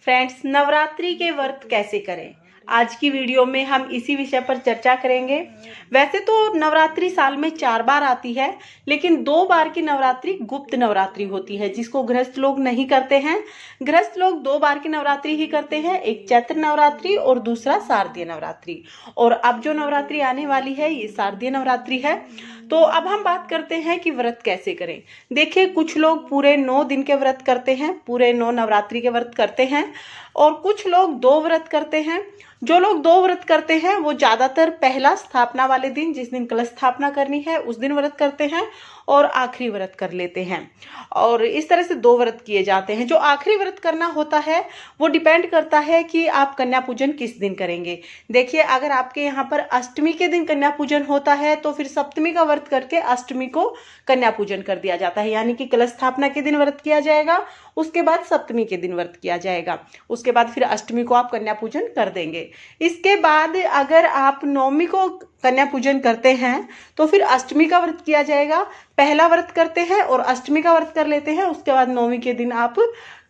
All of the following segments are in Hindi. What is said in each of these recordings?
फ्रेंड्स, नवरात्रि के व्रत कैसे करें, आज की वीडियो में हम इसी विषय पर चर्चा करेंगे। वैसे तो नवरात्रि साल में 4 बार आती है, लेकिन 2 बार की नवरात्रि गुप्त नवरात्रि होती है, जिसको गृहस्थ लोग नहीं करते हैं। गृहस्थ लोग 2 बार की नवरात्रि ही करते हैं, एक चैत्र नवरात्रि और दूसरा शारदीय नवरात्रि। और अब जो नवरात्रि आने वाली है ये शारदीय नवरात्रि है। तो अब हम बात करते हैं कि व्रत कैसे करें। देखिए, कुछ लोग पूरे 9 दिन के व्रत करते हैं, पूरे 9 नवरात्रि के व्रत करते हैं, और कुछ लोग 2 व्रत करते हैं। जो लोग 2 व्रत करते हैं वो ज्यादातर पहला स्थापना वाले दिन, जिस दिन कलश स्थापना करनी है, उस दिन व्रत करते हैं, और आखिरी व्रत कर लेते हैं। और इस तरह से 2 व्रत किए जाते हैं। जो आखिरी व्रत करना होता है वो डिपेंड करता है कि आप कन्या पूजन किस दिन करेंगे। देखिए, अगर आपके यहाँ पर अष्टमी के दिन कन्या पूजन होता है तो फिर सप्तमी का व्रत करके अष्टमी को कन्या पूजन कर दिया जाता है, यानी कि कलश स्थापना के दिन व्रत किया जाएगा, उसके बाद सप्तमी के दिन व्रत किया जाएगा, उसके बाद फिर अष्टमी को आप कन्या पूजन कर देंगे। इसके बाद अगर आप नवमी को कन्या पूजन करते हैं तो फिर अष्टमी का व्रत किया जाएगा। पहला व्रत करते हैं और अष्टमी का व्रत कर लेते हैं, उसके बाद नवमी के दिन आप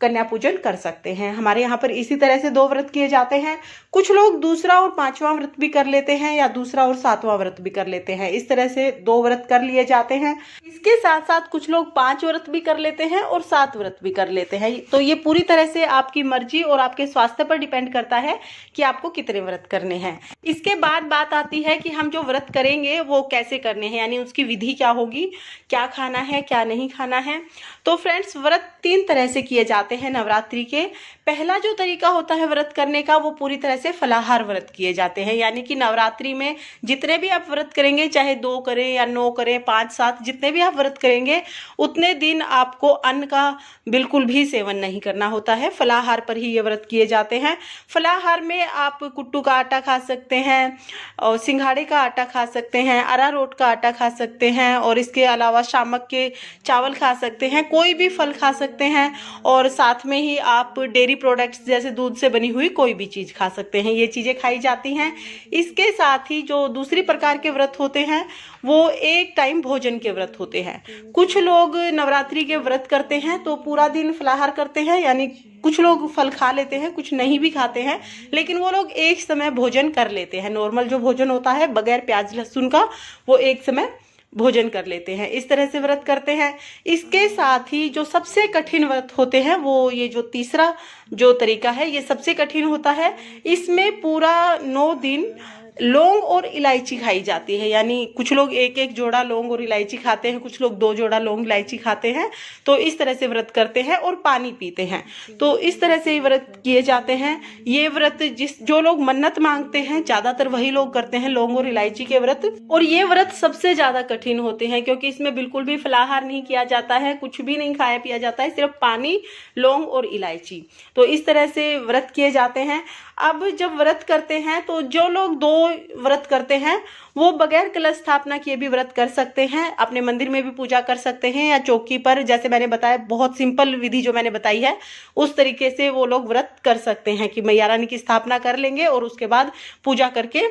कन्या पूजन कर सकते हैं। हमारे यहाँ पर इसी तरह से 2 व्रत किए जाते हैं। कुछ लोग दूसरा और 5वां व्रत भी कर लेते हैं, या दूसरा और 7वां व्रत भी कर लेते हैं। इस तरह से 2 व्रत कर लिए जाते हैं। इसके साथ साथ कुछ लोग 5 व्रत भी कर लेते हैं और 7 व्रत भी कर लेते हैं। तो ये पूरी तरह से आपकी मर्जी और आपके स्वास्थ्य पर डिपेंड करता है कि आपको कितने व्रत करने हैं। इसके बाद बात आती है कि हम जो व्रत करेंगे वो कैसे करने हैं, यानी उसकी विधि क्या होगी, क्या खाना है, क्या नहीं खाना है। तो फ्रेंड्स, व्रत 3 तरह से किए जाते हैं नवरात्रि के। पहला जो तरीका होता है व्रत करने का वो पूरी तरह से फलाहार व्रत किए जाते हैं, यानी कि नवरात्रि में जितने भी आप व्रत करेंगे, चाहे 2 करें या 9 करें, 5, 7, जितने भी आप व्रत करेंगे उतने दिन आपको अन्न का बिल्कुल भी सेवन नहीं करना होता है। फलाहार पर ही ये व्रत किए जाते हैं। फलाहार में आप कुट्टू का आटा खा सकते हैं, और सिंघाड़े का आटा खा सकते हैं, अरारोट का आटा खा सकते हैं, और इसके अलावा शामक के चावल खा सकते हैं, कोई भी फल खा सकते हैं, और साथ में ही आप डेयरी प्रोडक्ट्स जैसे दूध से बनी हुई कोई भी चीज़ खा सकते हैं। ये चीज़ें खाई जाती हैं। इसके साथ ही जो दूसरी प्रकार के व्रत होते हैं वो एक टाइम भोजन के व्रत होते हैं। कुछ लोग नवरात्रि के व्रत करते हैं तो पूरा दिन फलाहार करते हैं, यानी कुछ लोग फल खा लेते हैं, कुछ नहीं भी खाते हैं, लेकिन वो लोग एक समय भोजन कर लेते हैं। नॉर्मल जो भोजन होता है बगैर प्याज लहसुन का, वो एक समय भोजन कर लेते हैं। इस तरह से व्रत करते हैं। इसके साथ ही जो सबसे कठिन व्रत होते हैं वो ये जो तीसरा जो तरीका है ये सबसे कठिन होता है। इसमें पूरा 9 दिन लौंग और इलायची खाई जाती है, यानी कुछ लोग 1-1 जोड़ा लौंग और इलायची खाते हैं, कुछ लोग 2 जोड़ा लौंग इलायची खाते हैं। तो इस तरह से व्रत करते हैं और पानी पीते हैं। तो इस तरह से व्रत किए जाते हैं। ये व्रत जो लोग मन्नत मांगते हैं ज्यादातर वही लोग करते हैं, लौंग और इलायची के व्रत। और ये व्रत सबसे ज्यादा कठिन होते हैं, क्योंकि इसमें बिल्कुल भी फलाहार नहीं किया जाता है, कुछ भी नहीं खाया पिया जाता है, सिर्फ पानी, लौंग और इलायची। तो इस तरह से व्रत किए जाते हैं। अब जब व्रत करते हैं तो जो लोग 2 व्रत करते हैं वो बगैर कलश स्थापना किए भी व्रत कर सकते हैं, अपने मंदिर में भी पूजा कर सकते हैं, या चौकी पर, जैसे मैंने बताया, बहुत सिंपल विधि जो मैंने बताई है उस तरीके से वो लोग व्रत कर सकते हैं कि मैया रानी की स्थापना कर लेंगे और उसके बाद पूजा करके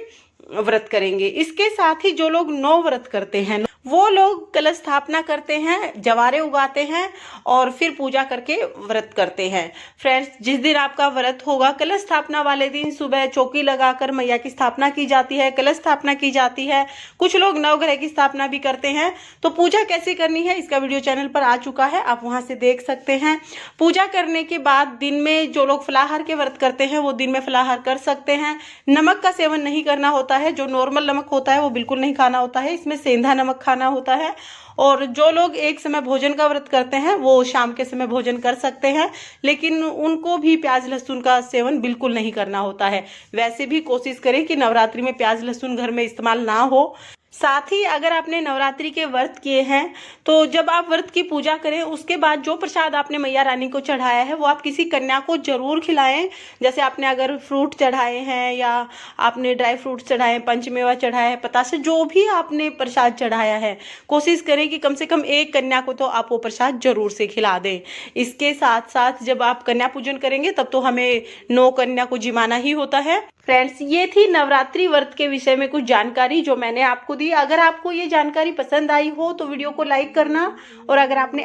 व्रत करेंगे। इसके साथ ही जो लोग 9 व्रत करते हैं वो लोग कलश स्थापना करते हैं, जवारे उगाते हैं और फिर पूजा करके व्रत करते हैं। फ्रेंड्स, जिस दिन आपका व्रत होगा कलश स्थापना वाले दिन सुबह चौकी लगाकर मैया की स्थापना की जाती है, कलश स्थापना की जाती है। कुछ लोग नवग्रह की स्थापना भी करते हैं। तो पूजा कैसे करनी है इसका वीडियो चैनल पर आ चुका है, आप वहां से देख सकते हैं। पूजा करने के बाद दिन में जो लोग फलाहार के व्रत करते हैं वो दिन में फलाहार कर सकते हैं। नमक का सेवन नहीं करना होता है, जो नॉर्मल नमक होता है वो बिल्कुल नहीं खाना होता है, इसमें सेंधा नमक खाना होता है। और जो लोग एक समय भोजन का व्रत करते हैं वो शाम के समय भोजन कर सकते हैं, लेकिन उनको भी प्याज लहसुन का सेवन बिल्कुल नहीं करना होता है। वैसे भी कोशिश करें कि नवरात्रि में प्याज लहसुन घर में इस्तेमाल ना हो। साथ ही अगर आपने नवरात्रि के व्रत किए हैं तो जब आप व्रत की पूजा करें उसके बाद जो प्रसाद आपने मैया रानी को चढ़ाया है वो आप किसी कन्या को जरूर खिलाएं। जैसे आपने अगर फ्रूट चढ़ाए हैं, या आपने ड्राई फ्रूट चढ़ाए हैं, पंचमेवा चढ़ाया है, पतासे, जो भी आपने प्रसाद चढ़ाया है, कोशिश करें कि कम से कम एक कन्या को तो आप वो प्रसाद जरूर से खिला दें। इसके साथ साथ जब आप कन्या पूजन करेंगे तब तो हमें 9 कन्या को जिमाना ही होता है। फ्रेंड्स, ये थी नवरात्रि व्रत के विषय में कुछ जानकारी जो मैंने आपको दी। अगर आपको ये जानकारी पसंद आई हो तो वीडियो को लाइक करना, और अगर आपने